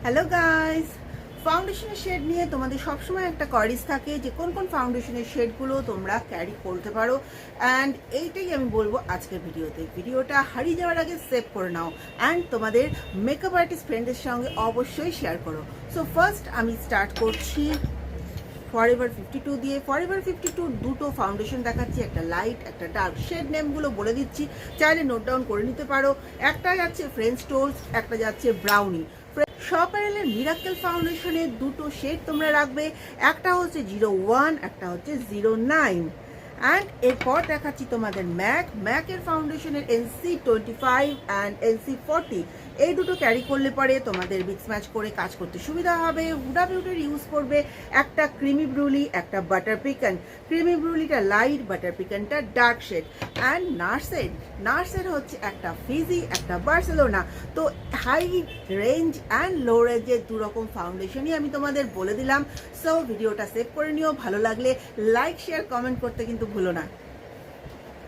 Hello guys, ফাউন্ডেশনের shade নিয়ে তোমাদের সবসময় একটা কোয়ারিজ থাকে যে কোন কোন ফাউন্ডেশনের শেডগুলো তোমরা ক্যারি করতে পারো। অ্যান্ড এইটাই আমি বলবো আজকের ভিডিওটা হারিয়ে যাওয়ার আগে সেভ করে নাও অ্যান্ড তোমাদের মেকআপ আর্টিস্ট ফ্রেন্ডের সঙ্গে অবশ্যই শেয়ার করো। সো ফার্স্ট আমি স্টার্ট করছি ফরএভার 52 দিয়ে। ফরএভার 52 দুটো ফাউন্ডেশন দেখাচ্ছি, একটা লাইট একটা ডার্ক। শেড নেমগুলো বলে দিচ্ছি, চাইলে নোট ডাউন করে নিতে পারো। একটা যাচ্ছে ফ্রেঞ্চ টোস্ট, একটা যাচ্ছে ব্রাউনি। শপারেলের মিরাকেল ফাউন্ডেশনের দুটো শেড তোমরা রাখবে, একটা হচ্ছে 01, একটা হচ্ছে 09। অ্যান্ড এরপর দেখাচ্ছি তোমাদের ম্যাকের ফাউন্ডেশনের NC25 অ্যান্ড NC40। এই দুটো ক্যারি করলে পরে তোমাদের মিক্স ম্যাচ করে কাজ করতে সুবিধা হবে। হুডা বিউটির ইউজ করবে একটা ক্রিমি ব্রুলি, একটা বাটার পিকান। ক্রিমি ব্রুলিটা লাইট, বাটার পিকানটা ডার্ক শেড। অ্যান্ড নার্সের হচ্ছে একটা ফিজি, একটা বার্সেলোনা। তো হাই রেঞ্জ অ্যান্ড লো রেঞ্জের দুরকম ফাউন্ডেশনই আমি তোমাদের বলে দিলাম। সো ভিডিওটা সেভ করে নিও, ভালো লাগলে লাইক শেয়ার কমেন্ট করতে কিন্তু ভুলো না।